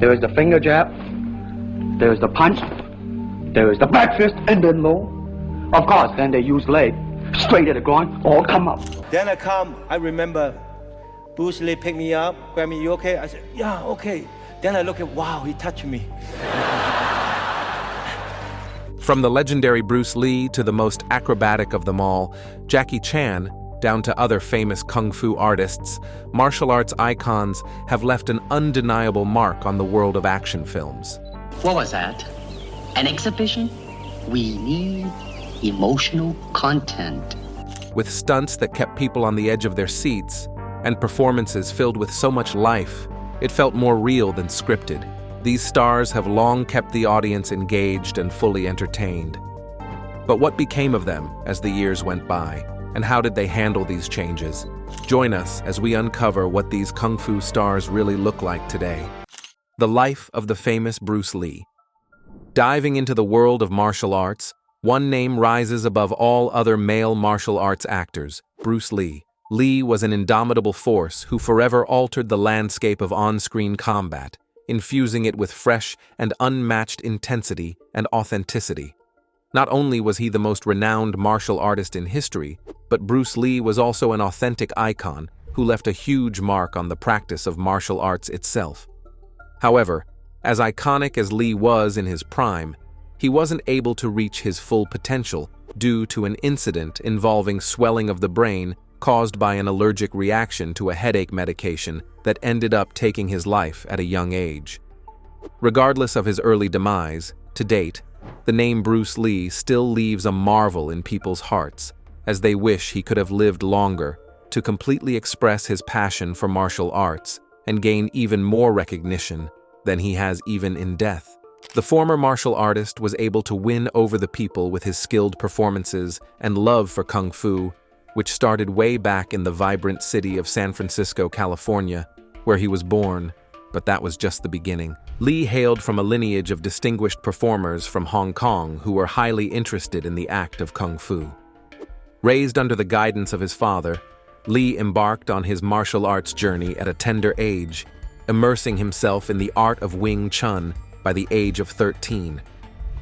There is the finger jab, there is the punch, there is the back fist, and then low. Of course, then they use leg, straight at the groin, all come up. Then I remember Bruce Lee picked me up, grabbed me, you okay? I said, yeah, okay. Then I look at, wow, he touched me. From the legendary Bruce Lee to the most acrobatic of them all, Jackie Chan, down to other famous kung fu artists, martial arts icons have left an undeniable mark on the world of action films. What was that? An exhibition? We need emotional content. With stunts that kept people on the edge of their seats and performances filled with so much life, it felt more real than scripted. These stars have long kept the audience engaged and fully entertained. But what became of them as the years went by, and how did they handle these changes? Join us as we uncover what these kung fu stars really look like today. The life of the famous Bruce Lee. Diving into the world of martial arts, one name rises above all other male martial arts actors: Bruce Lee. Lee was an indomitable force who forever altered the landscape of on-screen combat, infusing it with fresh and unmatched intensity and authenticity. Not only was he the most renowned martial artist in history, but Bruce Lee was also an authentic icon who left a huge mark on the practice of martial arts itself. However, as iconic as Lee was in his prime, he wasn't able to reach his full potential due to an incident involving swelling of the brain caused by an allergic reaction to a headache medication that ended up taking his life at a young age. Regardless of his early demise, to date, the name Bruce Lee still leaves a marvel in people's hearts, as they wish he could have lived longer to completely express his passion for martial arts and gain even more recognition than he has even in death. The former martial artist was able to win over the people with his skilled performances and love for kung fu, which started way back in the vibrant city of San Francisco, California, where he was born, but that was just the beginning. Lee hailed from a lineage of distinguished performers from Hong Kong who were highly interested in the act of kung fu. Raised under the guidance of his father, Lee embarked on his martial arts journey at a tender age, immersing himself in the art of Wing Chun by the age of 13.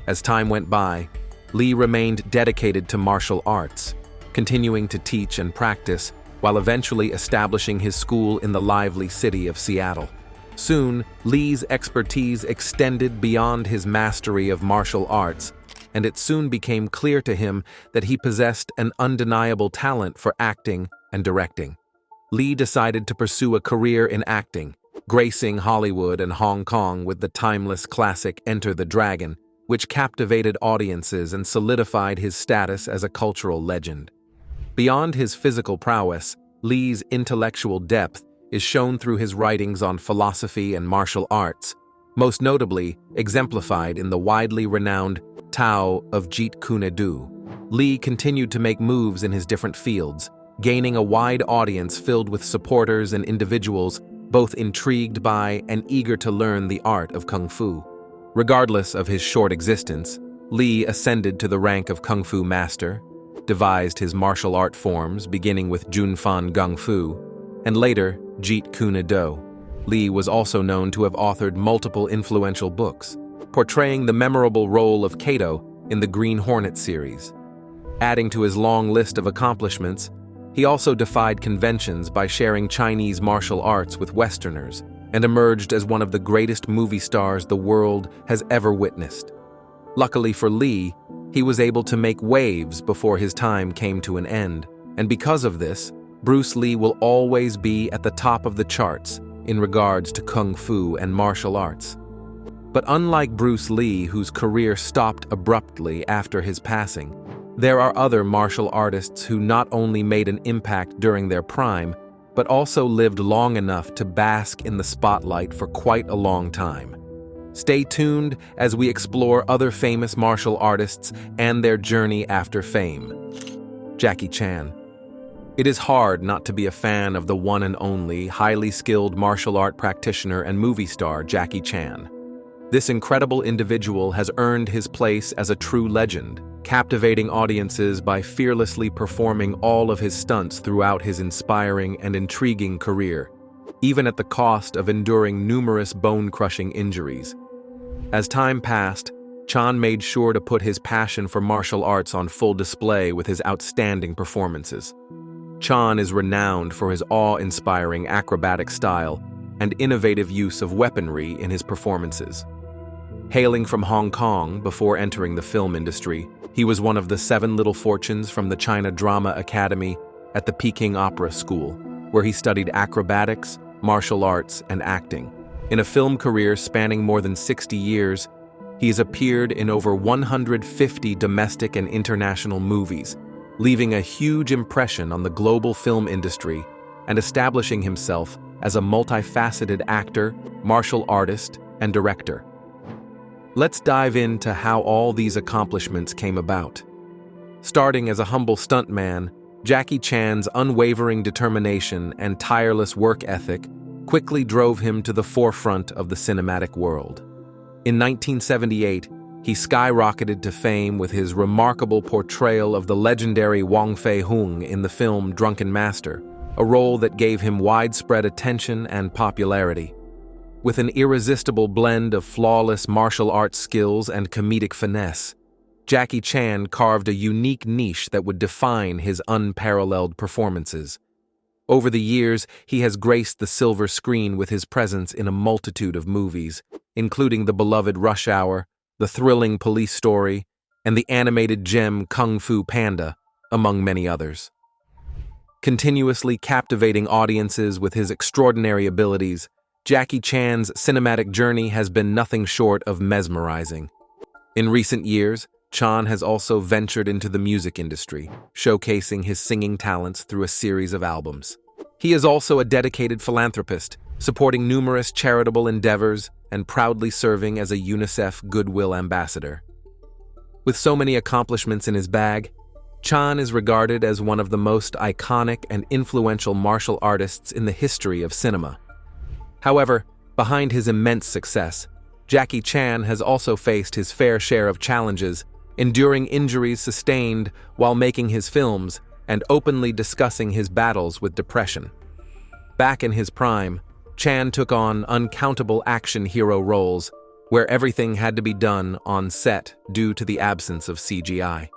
As time went by, Lee remained dedicated to martial arts, continuing to teach and practice while eventually establishing his school in the lively city of Seattle. Soon, Lee's expertise extended beyond his mastery of martial arts, and it soon became clear to him that he possessed an undeniable talent for acting and directing. Lee decided to pursue a career in acting, gracing Hollywood and Hong Kong with the timeless classic Enter the Dragon, which captivated audiences and solidified his status as a cultural legend. Beyond his physical prowess, Lee's intellectual depth is shown through his writings on philosophy and martial arts, most notably exemplified in the widely renowned Tao of Jeet Kune Do. Lee continued to make moves in his different fields, gaining a wide audience filled with supporters and individuals both intrigued by and eager to learn the art of kung fu. Regardless of his short existence, Lee ascended to the rank of kung fu master, devised his martial art forms beginning with Junfan Gung Fu, and later Jeet Kune Do. Lee was also known to have authored multiple influential books, portraying the memorable role of Kato in the Green Hornet series. Adding to his long list of accomplishments, he also defied conventions by sharing Chinese martial arts with Westerners and emerged as one of the greatest movie stars the world has ever witnessed. Luckily for Lee, he was able to make waves before his time came to an end, and because of this, Bruce Lee will always be at the top of the charts in regards to kung fu and martial arts. But unlike Bruce Lee, whose career stopped abruptly after his passing, there are other martial artists who not only made an impact during their prime, but also lived long enough to bask in the spotlight for quite a long time. Stay tuned as we explore other famous martial artists and their journey after fame. Jackie Chan. It is hard not to be a fan of the one and only, highly skilled martial art practitioner and movie star Jackie Chan. This incredible individual has earned his place as a true legend, captivating audiences by fearlessly performing all of his stunts throughout his inspiring and intriguing career. even at the cost of enduring numerous bone-crushing injuries. As time passed, Chan made sure to put his passion for martial arts on full display with his outstanding performances. Chan is renowned for his awe-inspiring acrobatic style and innovative use of weaponry in his performances. Hailing from Hong Kong before entering the film industry, he was one of the 7 little fortunes from the China Drama Academy at the Peking Opera School, where he studied acrobatics, martial arts, and acting. In a film career spanning more than 60 years, he has appeared in over 150 domestic and international movies, leaving a huge impression on the global film industry and establishing himself as a multifaceted actor, martial artist, and director. Let's dive into how all these accomplishments came about. Starting as a humble stuntman, Jackie Chan's unwavering determination and tireless work ethic quickly drove him to the forefront of the cinematic world. In 1978, he skyrocketed to fame with his remarkable portrayal of the legendary Wong Fei-hung in the film Drunken Master, a role that gave him widespread attention and popularity. With an irresistible blend of flawless martial arts skills and comedic finesse, Jackie Chan carved a unique niche that would define his unparalleled performances. Over the years, he has graced the silver screen with his presence in a multitude of movies, including the beloved Rush Hour, the thrilling Police Story, and the animated gem Kung Fu Panda, among many others. Continuously captivating audiences with his extraordinary abilities, Jackie Chan's cinematic journey has been nothing short of mesmerizing. In recent years, Chan has also ventured into the music industry, showcasing his singing talents through a series of albums. He is also a dedicated philanthropist, supporting numerous charitable endeavors and proudly serving as a UNICEF Goodwill Ambassador. With so many accomplishments in his bag, Chan is regarded as one of the most iconic and influential martial artists in the history of cinema. However, behind his immense success, Jackie Chan has also faced his fair share of challenges, enduring injuries sustained while making his films and openly discussing his battles with depression. Back in his prime, Chan took on uncountable action hero roles where everything had to be done on set due to the absence of CGI.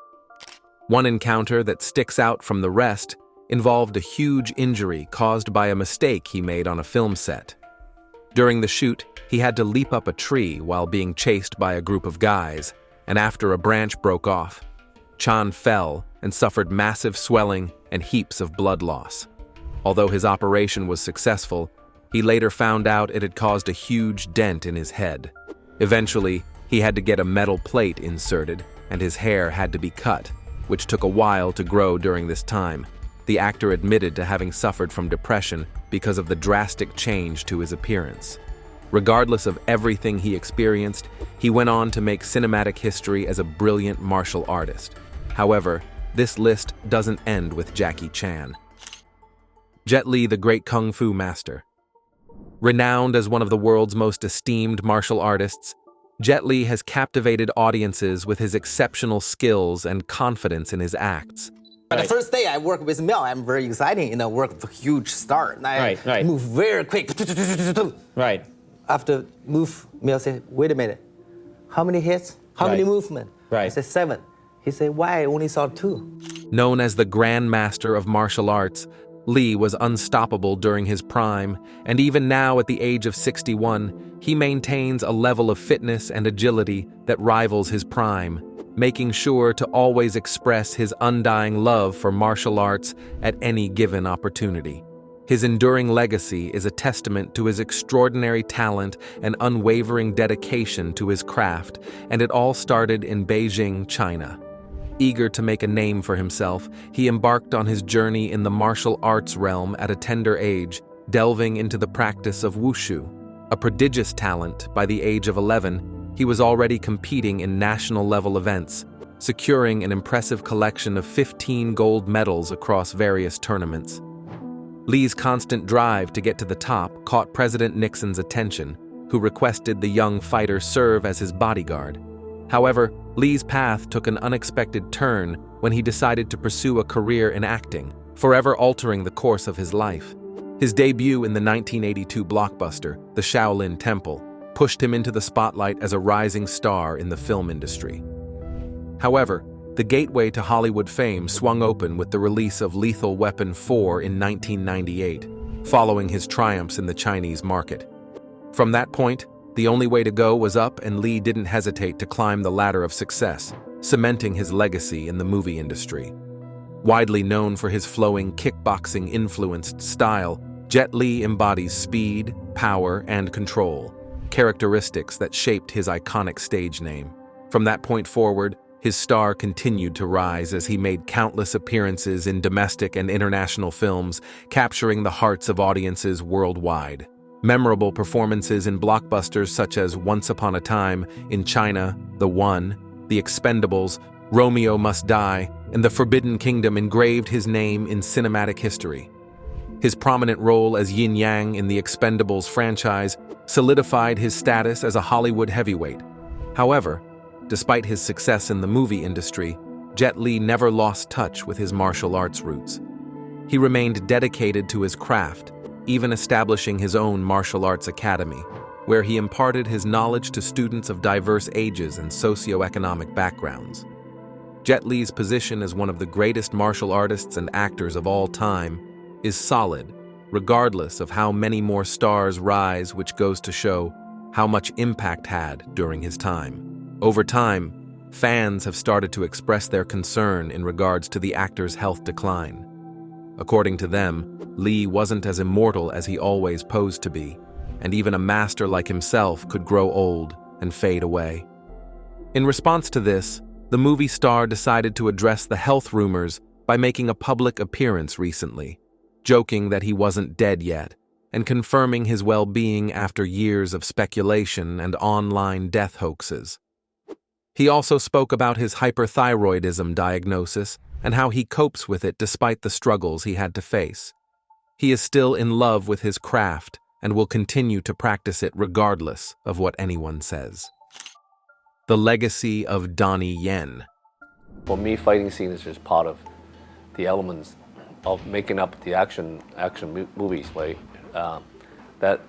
One encounter that sticks out from the rest involved a huge injury caused by a mistake he made on a film set. During the shoot, he had to leap up a tree while being chased by a group of guys, and after a branch broke off, Chan fell and suffered massive swelling and heaps of blood loss. Although his operation was successful, he later found out it had caused a huge dent in his head. Eventually, he had to get a metal plate inserted, and his hair had to be cut, which took a while to grow during this time. The actor admitted to having suffered from depression because of the drastic change to his appearance. Regardless of everything he experienced, he went on to make cinematic history as a brilliant martial artist. However, this list doesn't end with Jackie Chan. Jet Li, the great Kung Fu master. Renowned as one of the world's most esteemed martial artists, Jet Li has captivated audiences with his exceptional skills and confidence in his acts. But the first day I work with Miao, I'm very exciting. Work with a huge star. And I move very quick. Right. After move, Miao said, "Wait a minute, how many hits? How many movements?" Right. I said 7. He said, "Why? I only saw 2." Known as the Grand Master of Martial Arts, Li was unstoppable during his prime, and even now at the age of 61, he maintains a level of fitness and agility that rivals his prime, making sure to always express his undying love for martial arts at any given opportunity. His enduring legacy is a testament to his extraordinary talent and unwavering dedication to his craft, and it all started in Beijing, China. Eager to make a name for himself, he embarked on his journey in the martial arts realm at a tender age, delving into the practice of wushu. A prodigious talent, by the age of 11, he was already competing in national-level events, securing an impressive collection of 15 gold medals across various tournaments. Li's constant drive to get to the top caught President Nixon's attention, who requested the young fighter serve as his bodyguard. However, Li's path took an unexpected turn when he decided to pursue a career in acting, forever altering the course of his life. His debut in the 1982 blockbuster, The Shaolin Temple, pushed him into the spotlight as a rising star in the film industry. However, the gateway to Hollywood fame swung open with the release of Lethal Weapon 4 in 1998, following his triumphs in the Chinese market. From that point, the only way to go was up, and Lee didn't hesitate to climb the ladder of success, cementing his legacy in the movie industry. Widely known for his flowing kickboxing-influenced style, Jet Li embodies speed, power, and control, characteristics that shaped his iconic stage name. From that point forward, his star continued to rise as he made countless appearances in domestic and international films, capturing the hearts of audiences worldwide. Memorable performances in blockbusters such as Once Upon a Time in China, The One, The Expendables, Romeo Must Die, and The Forbidden Kingdom engraved his name in cinematic history. His prominent role as Yin Yang in the Expendables franchise solidified his status as a Hollywood heavyweight. However, despite his success in the movie industry, Jet Li never lost touch with his martial arts roots. He remained dedicated to his craft, even establishing his own martial arts academy, where he imparted his knowledge to students of diverse ages and socioeconomic backgrounds. Jet Li's position as one of the greatest martial artists and actors of all time is solid, regardless of how many more stars rise, which goes to show how much impact had during his time. Over time, fans have started to express their concern in regards to the actor's health decline. According to them, Lee wasn't as immortal as he always posed to be, and even a master like himself could grow old and fade away. In response to this, the movie star decided to address the health rumors by making a public appearance recently, joking that he wasn't dead yet, and confirming his well-being after years of speculation and online death hoaxes. He also spoke about his hyperthyroidism diagnosis and how he copes with it despite the struggles he had to face. He is still in love with his craft and will continue to practice it regardless of what anyone says. The legacy of Donnie Yen. For me, fighting scene is just part of the elements of making up the action movies, right? That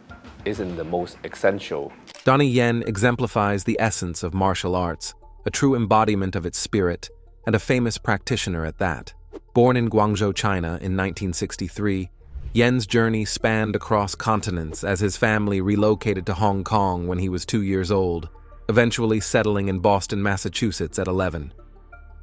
isn't the most essential. Donnie Yen exemplifies the essence of martial arts, a true embodiment of its spirit, and a famous practitioner at that. Born in Guangzhou, China in 1963, Yen's journey spanned across continents as his family relocated to Hong Kong when he was 2 years old, eventually settling in Boston, Massachusetts at 11.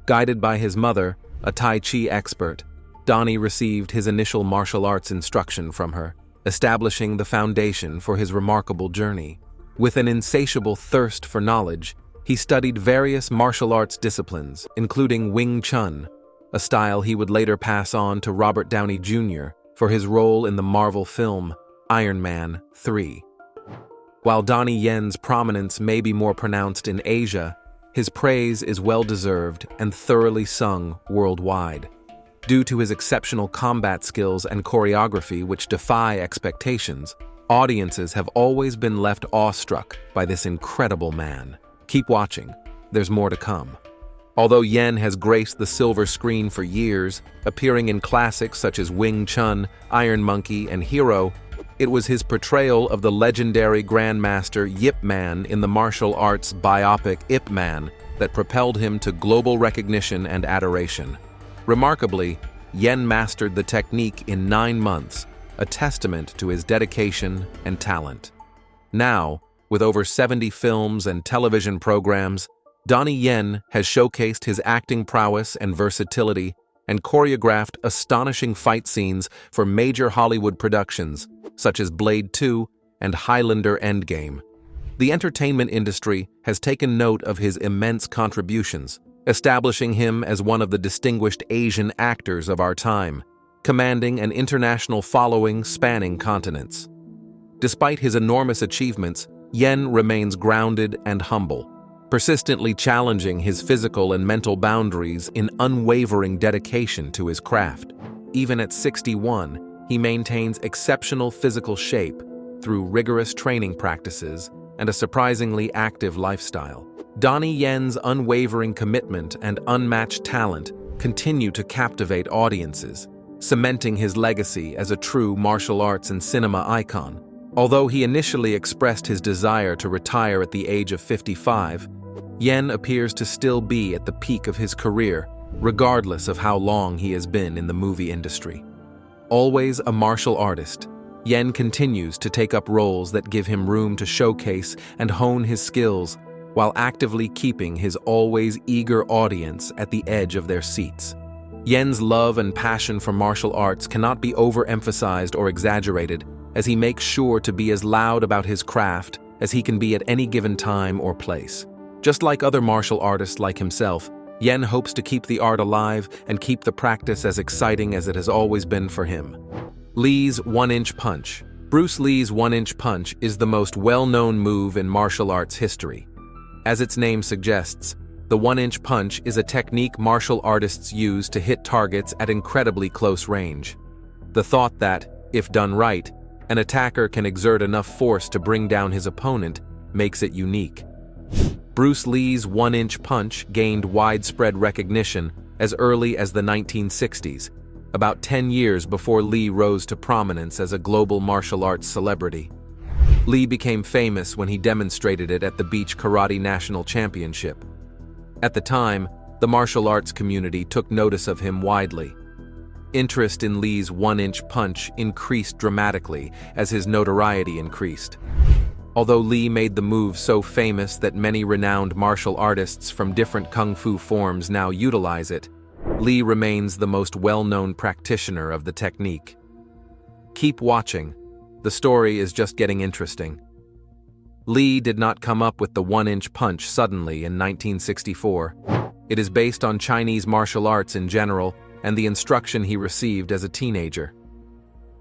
Guided by his mother, a Tai Chi expert, Donnie received his initial martial arts instruction from her, establishing the foundation for his remarkable journey. With an insatiable thirst for knowledge, he studied various martial arts disciplines, including Wing Chun, a style he would later pass on to Robert Downey Jr. for his role in the Marvel film Iron Man 3. While Donnie Yen's prominence may be more pronounced in Asia, his praise is well-deserved and thoroughly sung worldwide. Due to his exceptional combat skills and choreography which defy expectations, audiences have always been left awestruck by this incredible man. Keep watching, there's more to come. Although Yen has graced the silver screen for years, appearing in classics such as Wing Chun, Iron Monkey, and Hero, it was his portrayal of the legendary Grandmaster Yip Man in the martial arts biopic Ip Man that propelled him to global recognition and adoration. Remarkably, Yen mastered the technique in 9 months, a testament to his dedication and talent. Now, with over 70 films and television programs, Donnie Yen has showcased his acting prowess and versatility and choreographed astonishing fight scenes for major Hollywood productions such as Blade 2 and Highlander Endgame. The entertainment industry has taken note of his immense contributions, establishing him as one of the distinguished Asian actors of our time, commanding an international following spanning continents. Despite his enormous achievements, Yen remains grounded and humble, persistently challenging his physical and mental boundaries in unwavering dedication to his craft. Even at 61, he maintains exceptional physical shape through rigorous training practices and a surprisingly active lifestyle. Donnie Yen's unwavering commitment and unmatched talent continue to captivate audiences, cementing his legacy as a true martial arts and cinema icon. Although he initially expressed his desire to retire at the age of 55, Yen appears to still be at the peak of his career, regardless of how long he has been in the movie industry. Always a martial artist, Yen continues to take up roles that give him room to showcase and hone his skills, while actively keeping his always eager audience at the edge of their seats. Yen's love and passion for martial arts cannot be overemphasized or exaggerated, as he makes sure to be as loud about his craft as he can be at any given time or place. Just like other martial artists like himself, Yen hopes to keep the art alive and keep the practice as exciting as it has always been for him. Lee's one-inch punch. Bruce Lee's one-inch punch is the most well-known move in martial arts history. As its name suggests, the one-inch punch is a technique martial artists use to hit targets at incredibly close range. The thought that, if done right, an attacker can exert enough force to bring down his opponent makes it unique. Bruce Lee's one-inch punch gained widespread recognition as early as the 1960s, about 10 years before Lee rose to prominence as a global martial arts celebrity. Lee became famous when he demonstrated it at the Beach Karate National Championship. At the time, the martial arts community took notice of him widely. Interest in Lee's one-inch punch increased dramatically as his notoriety increased. Although Lee made the move so famous that many renowned martial artists from different kung fu forms now utilize it, Lee remains the most well-known practitioner of the technique. Keep watching. The story is just getting interesting. Lee did not come up with the one-inch punch suddenly in 1964. It is based on Chinese martial arts in general and the instruction he received as a teenager.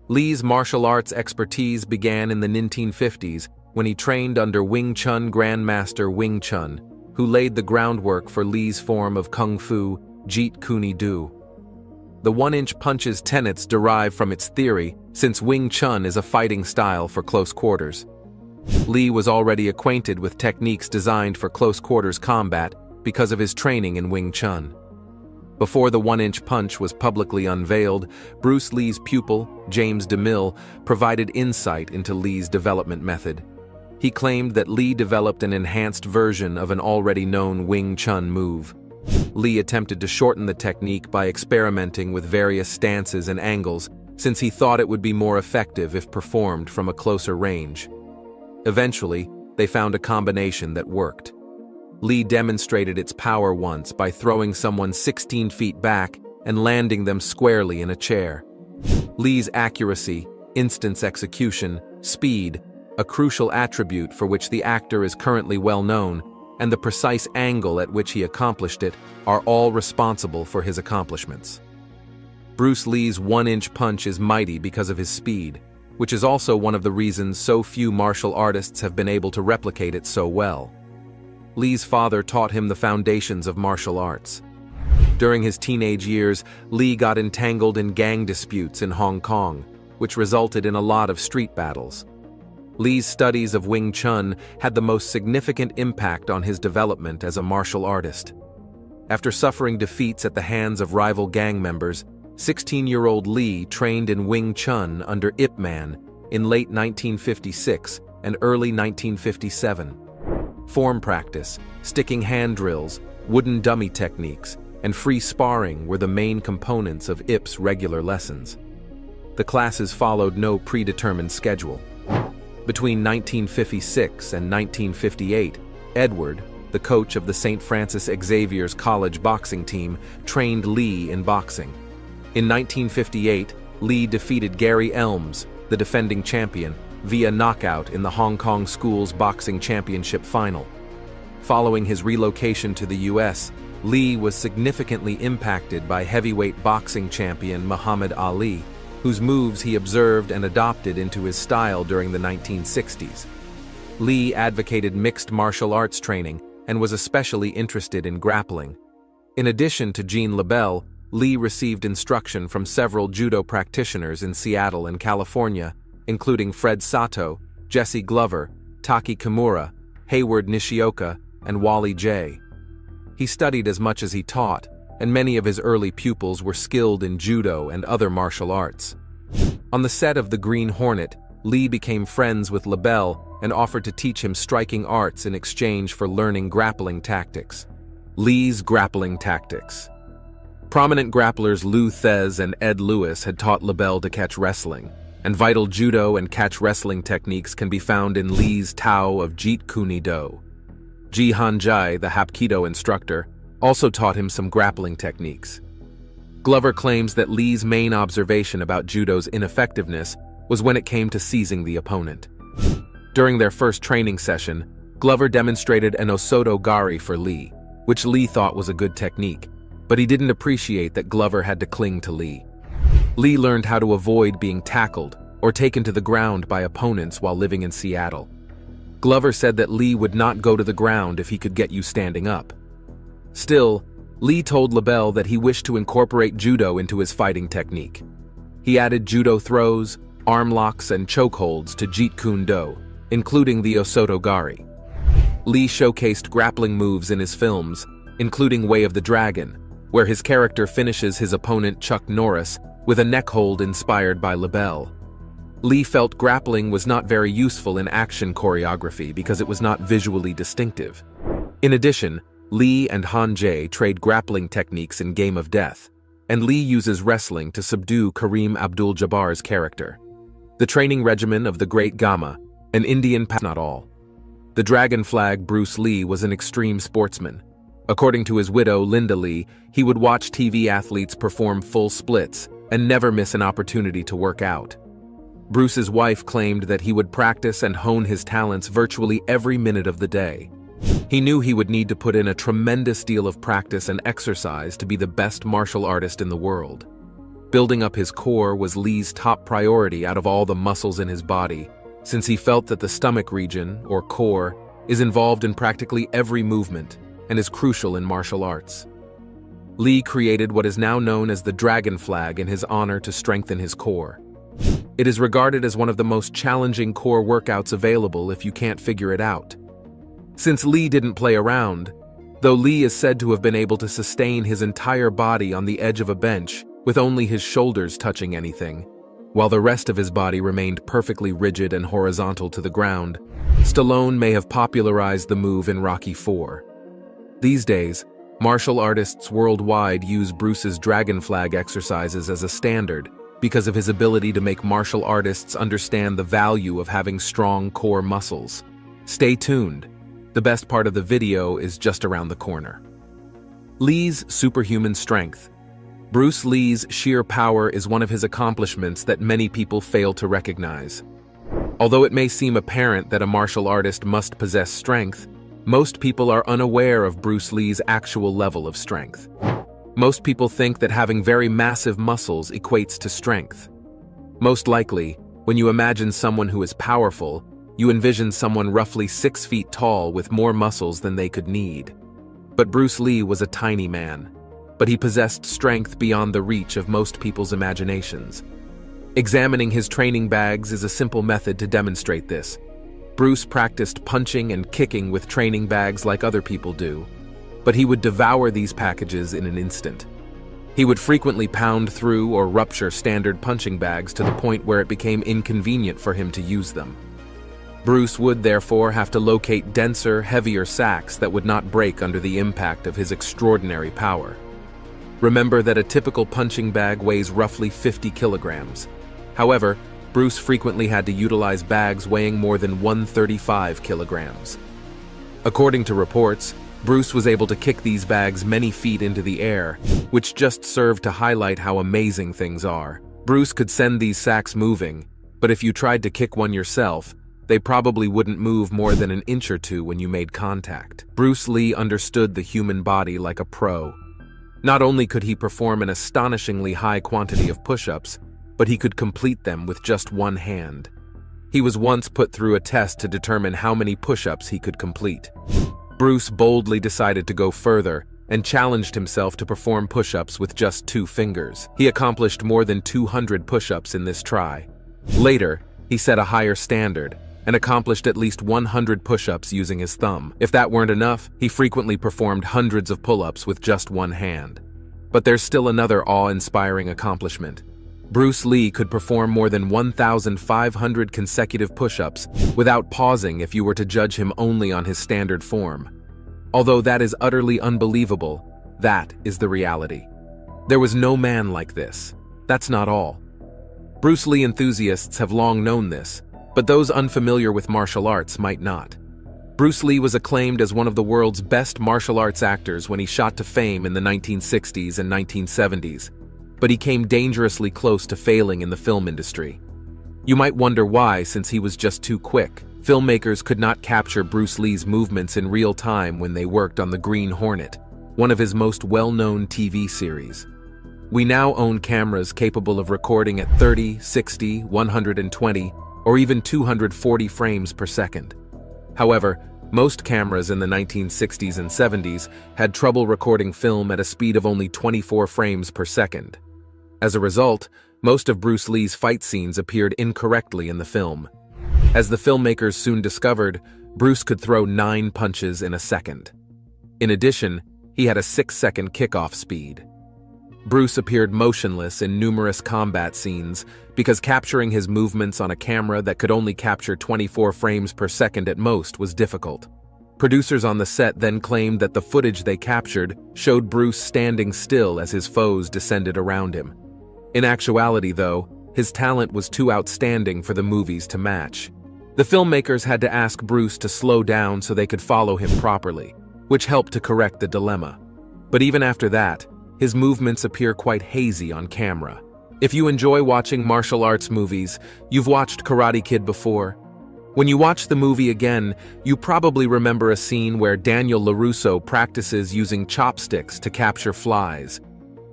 Lee's martial arts expertise began in the 1950s when he trained under Wing Chun Grandmaster Wing Chun, who laid the groundwork for Lee's form of Kung Fu, Jeet Kune Do. The one-inch punch's tenets derive from its theory, since Wing Chun is a fighting style for close quarters. Lee was already acquainted with techniques designed for close quarters combat because of his training in Wing Chun. Before the one-inch punch was publicly unveiled, Bruce Lee's pupil, James DeMille, provided insight into Lee's development method. He claimed that Lee developed an enhanced version of an already known Wing Chun move. Lee attempted to shorten the technique by experimenting with various stances and angles, since he thought it would be more effective if performed from a closer range. Eventually, they found a combination that worked. Lee demonstrated its power once by throwing someone 16 feet back and landing them squarely in a chair. Lee's accuracy, instant execution, speed, a crucial attribute for which the actor is currently well known, and the precise angle at which he accomplished it are all responsible for his accomplishments. Bruce Lee's one-inch punch is mighty because of his speed, which is also one of the reasons so few martial artists have been able to replicate it so well. Lee's father taught him the foundations of martial arts. During his teenage years, Lee got entangled in gang disputes in Hong Kong, which resulted in a lot of street battles. Lee's studies of Wing Chun had the most significant impact on his development as a martial artist. After suffering defeats at the hands of rival gang members, 16-year-old Lee trained in Wing Chun under Ip Man in late 1956 and early 1957. Form practice, sticking hand drills, wooden dummy techniques, and free sparring were the main components of Ip's regular lessons. The classes followed no predetermined schedule. Between 1956 and 1958, Edward, the coach of the St. Francis Xavier's college boxing team, trained Lee in boxing. In 1958, Lee defeated Gary Elms, the defending champion, via knockout in the Hong Kong Schools Boxing Championship final. Following his relocation to the U.S., Lee was significantly impacted by heavyweight boxing champion Muhammad Ali, whose moves he observed and adopted into his style during the 1960s. Lee advocated mixed martial arts training and was especially interested in grappling. In addition to Jean Labelle, Lee received instruction from several judo practitioners in Seattle and California, including Fred Sato, Jesse Glover, Taki Kimura, Hayward Nishioka, and Wally J. He studied as much as he taught, and many of his early pupils were skilled in judo and other martial arts. On the set of The Green Hornet, Lee became friends with LaBelle and offered to teach him striking arts in exchange for learning grappling tactics. Lee's grappling tactics. Prominent grapplers Lou Thez and Ed Lewis had taught LaBelle to catch wrestling, and vital judo and catch wrestling techniques can be found in Lee's Tao of Jeet Kune Do. Ji Hanjai, the Hapkido instructor, also taught him some grappling techniques. Glover claims that Lee's main observation about judo's ineffectiveness was when it came to seizing the opponent. During their first training session, Glover demonstrated an Osoto Gari for Lee, which Lee thought was a good technique, but he didn't appreciate that Glover had to cling to Lee. Lee learned how to avoid being tackled or taken to the ground by opponents while living in Seattle. Glover said that Lee would not go to the ground if he could get you standing up. Still, Lee told LaBelle that he wished to incorporate judo into his fighting technique. He added judo throws, arm locks, and chokeholds to Jeet Kune Do, including the Osoto Gari. Lee showcased grappling moves in his films, including Way of the Dragon, where his character finishes his opponent Chuck Norris with a neck hold inspired by LaBelle. Lee felt grappling was not very useful in action choreography because it was not visually distinctive. In addition, Lee and Han Jae trade grappling techniques in Game of Death, and Lee uses wrestling to subdue Kareem Abdul-Jabbar's character. The training regimen of the Great Gama, an Indian not all. The Dragon Flag Bruce Lee was an extreme sportsman. According to his widow, Linda Lee, he would watch TV athletes perform full splits and never miss an opportunity to work out. Bruce's wife claimed that he would practice and hone his talents virtually every minute of the day. He knew he would need to put in a tremendous deal of practice and exercise to be the best martial artist in the world. Building up his core was Lee's top priority out of all the muscles in his body, since he felt that the stomach region, or core, is involved in practically every movement and is crucial in martial arts. Lee created what is now known as the Dragon Flag in his honor to strengthen his core. It is regarded as one of the most challenging core workouts available if you can't figure it out. Since Lee didn't play around, though Lee is said to have been able to sustain his entire body on the edge of a bench with only his shoulders touching anything, while the rest of his body remained perfectly rigid and horizontal to the ground, Stallone may have popularized the move in Rocky IV. These days, martial artists worldwide use Bruce's Dragon Flag exercises as a standard because of his ability to make martial artists understand the value of having strong core muscles. Stay tuned. The best part of the video is just around the corner. Lee's superhuman strength. Bruce Lee's sheer power is one of his accomplishments that many people fail to recognize. Although it may seem apparent that a martial artist must possess strength, most people are unaware of Bruce Lee's actual level of strength. Most people think that having very massive muscles equates to strength. Most likely, when you imagine someone who is powerful, you envision someone roughly 6 feet tall with more muscles than they could need. But Bruce Lee was a tiny man, but he possessed strength beyond the reach of most people's imaginations. Examining his training bags is a simple method to demonstrate this. Bruce practiced punching and kicking with training bags like other people do, but he would devour these packages in an instant. He would frequently pound through or rupture standard punching bags to the point where it became inconvenient for him to use them. Bruce would therefore have to locate denser, heavier sacks that would not break under the impact of his extraordinary power. Remember that a typical punching bag weighs roughly 50 kilograms. However, Bruce frequently had to utilize bags weighing more than 135 kilograms. According to reports, Bruce was able to kick these bags many feet into the air, which just served to highlight how amazing things are. Bruce could send these sacks moving, but if you tried to kick one yourself, they probably wouldn't move more than an inch or two when you made contact. Bruce Lee understood the human body like a pro. Not only could he perform an astonishingly high quantity of push-ups, but he could complete them with just one hand. He was once put through a test to determine how many push-ups he could complete. Bruce boldly decided to go further and challenged himself to perform push-ups with just 2 fingers. He accomplished more than 200 push-ups in this try. Later, he set a higher standard and accomplished at least 100 push-ups using his thumb. If that weren't enough, he frequently performed hundreds of pull-ups with just one hand. But there's still another awe-inspiring accomplishment. Bruce Lee could perform more than 1,500 consecutive push-ups without pausing if you were to judge him only on his standard form. Although that is utterly unbelievable, that is the reality. There was no man like this. That's not all. Bruce Lee enthusiasts have long known this, but those unfamiliar with martial arts might not. Bruce Lee was acclaimed as one of the world's best martial arts actors when he shot to fame in the 1960s and 1970s, but he came dangerously close to failing in the film industry. You might wonder why, since he was just too quick. Filmmakers could not capture Bruce Lee's movements in real time when they worked on The Green Hornet, one of his most well-known TV series. We now own cameras capable of recording at 30, 60, 120, or even 240 frames per second. However, most cameras in the 1960s and 70s had trouble recording film at a speed of only 24 frames per second. As a result, most of Bruce Lee's fight scenes appeared incorrectly in the film. As the filmmakers soon discovered, Bruce could throw 9 punches in a second. In addition, he had a 6-second kickoff speed. Bruce appeared motionless in numerous combat scenes because capturing his movements on a camera that could only capture 24 frames per second at most was difficult. Producers on the set then claimed that the footage they captured showed Bruce standing still as his foes descended around him. In actuality, though, his talent was too outstanding for the movies to match. The filmmakers had to ask Bruce to slow down so they could follow him properly, which helped to correct the dilemma. But even after that, his movements appear quite hazy on camera. If you enjoy watching martial arts movies, you've watched Karate Kid before. When you watch the movie again, you probably remember a scene where Daniel LaRusso practices using chopsticks to capture flies.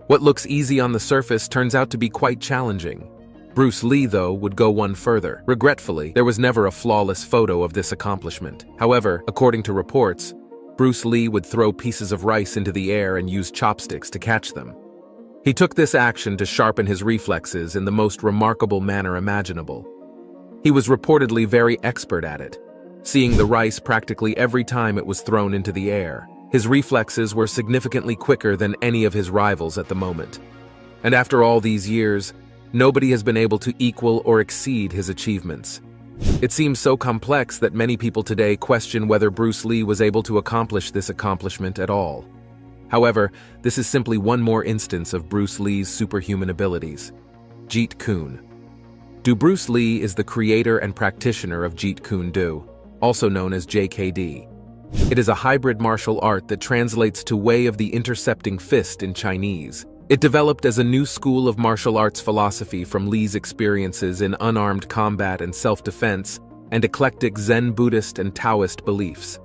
What looks easy on the surface turns out to be quite challenging. Bruce Lee, though, would go one further. Regretfully, there was never a flawless photo of this accomplishment. However, according to reports, Bruce Lee would throw pieces of rice into the air and use chopsticks to catch them. He took this action to sharpen his reflexes in the most remarkable manner imaginable. He was reportedly very expert at it, seeing the rice practically every time it was thrown into the air. His reflexes were significantly quicker than any of his rivals at the moment. And after all these years, nobody has been able to equal or exceed his achievements. It seems so complex that many people today question whether Bruce Lee was able to accomplish this accomplishment at all. However, this is simply one more instance of Bruce Lee's superhuman abilities. Jeet Kune. Bruce Lee is the creator and practitioner of Jeet Kune Do, also known as JKD. It is a hybrid martial art that translates to Way of the Intercepting Fist in Chinese. It developed as a new school of martial arts philosophy from Lee's experiences in unarmed combat and self-defense and eclectic Zen Buddhist and Taoist beliefs.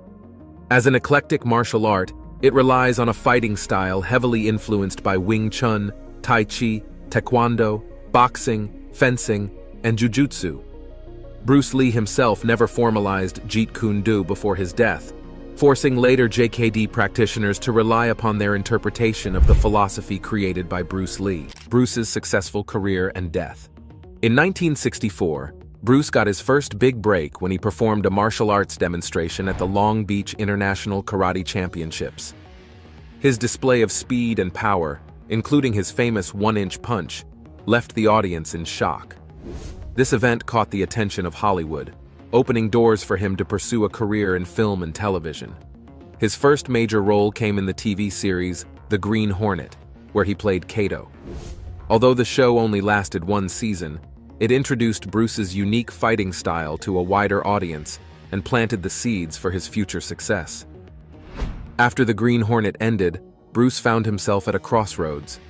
As an eclectic martial art, it relies on a fighting style heavily influenced by Wing Chun, Tai Chi, Taekwondo, boxing, fencing, and Jiu-Jitsu. Bruce Lee himself never formalized Jeet Kune Do before his death, forcing later JKD practitioners to rely upon their interpretation of the philosophy created by Bruce Lee. Bruce's successful career and death. In 1964, Bruce got his first big break when he performed a martial arts demonstration at the Long Beach International Karate Championships. His display of speed and power, including his famous one-inch punch, left the audience in shock. This event caught the attention of Hollywood, opening doors for him to pursue a career in film and television. His first major role came in the TV series The Green Hornet, where he played Kato. Although the show only lasted one season, it introduced Bruce's unique fighting style to a wider audience and planted the seeds for his future success. After The Green Hornet ended, Bruce found himself at a crossroads.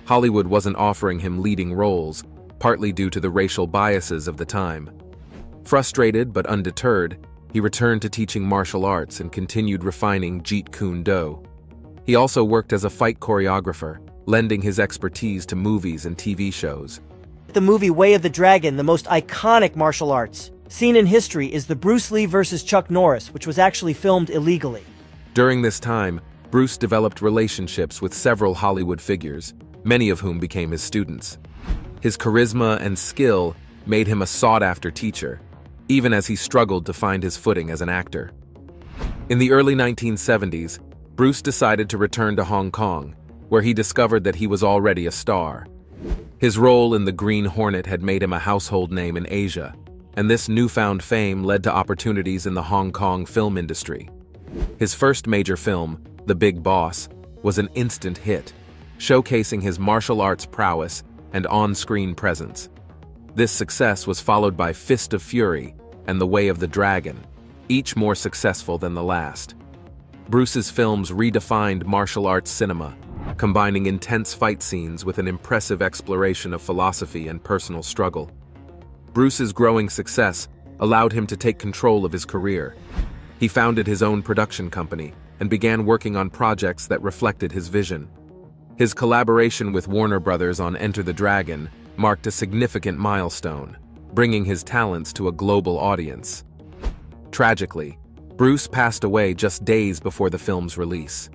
Hollywood wasn't offering him leading roles, partly due to the racial biases of the time. Frustrated but undeterred, he returned to teaching martial arts and continued refining Jeet Kune Do. He also worked as a fight choreographer, lending his expertise to movies and TV shows. The movie Way of the Dragon, the most iconic martial arts scene in history, is the Bruce Lee versus Chuck Norris, which was actually filmed illegally. During this time, Bruce developed relationships with several Hollywood figures, many of whom became his students. His charisma and skill made him a sought-after teacher, even as he struggled to find his footing as an actor. In the early 1970s, Bruce decided to return to Hong Kong, where he discovered that he was already a star. His role in the Green Hornet had made him a household name in Asia, and this newfound fame led to opportunities in the Hong Kong film industry. His first major film, The Big Boss, was an instant hit, showcasing his martial arts prowess and on-screen presence. This success was followed by Fist of Fury and The Way of the Dragon, each more successful than the last. Bruce's films redefined martial arts cinema, combining intense fight scenes with an impressive exploration of philosophy and personal struggle. Bruce's growing success allowed him to take control of his career. He founded his own production company and began working on projects that reflected his vision. His collaboration with Warner Brothers on Enter the Dragon marked a significant milestone, bringing his talents to a global audience. Tragically, Bruce passed away just days before the film's release.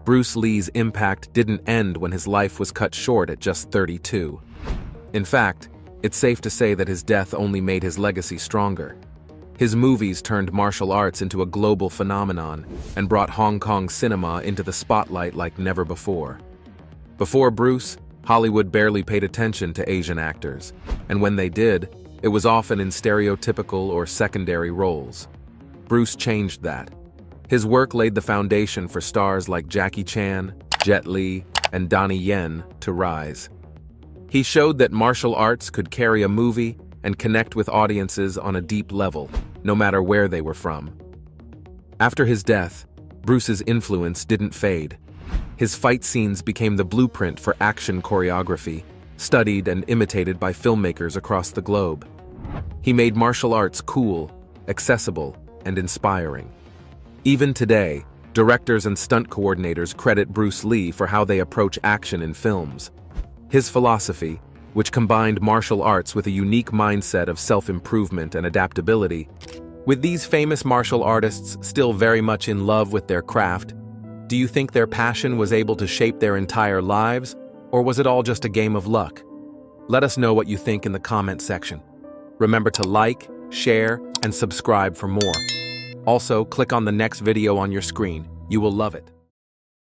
Bruce Lee's impact didn't end when his life was cut short at just 32. In fact, it's safe to say that his death only made his legacy stronger. His movies turned martial arts into a global phenomenon and brought Hong Kong cinema into the spotlight like never before. Before Bruce, Hollywood barely paid attention to Asian actors, and when they did, it was often in stereotypical or secondary roles. Bruce changed that. His work laid the foundation for stars like Jackie Chan, Jet Li, and Donnie Yen to rise. He showed that martial arts could carry a movie and connect with audiences on a deep level, no matter where they were from. After his death, Bruce's influence didn't fade. His fight scenes became the blueprint for action choreography, studied and imitated by filmmakers across the globe. He made martial arts cool, accessible, and inspiring. Even today, directors and stunt coordinators credit Bruce Lee for how they approach action in films. His philosophy, which combined martial arts with a unique mindset of self-improvement and adaptability. With these famous martial artists still very much in love with their craft, do you think their passion was able to shape their entire lives, or was it all just a game of luck? Let us know what you think in the comment section. Remember to like, share, and subscribe for more. Also, click on the next video on your screen. You will love it.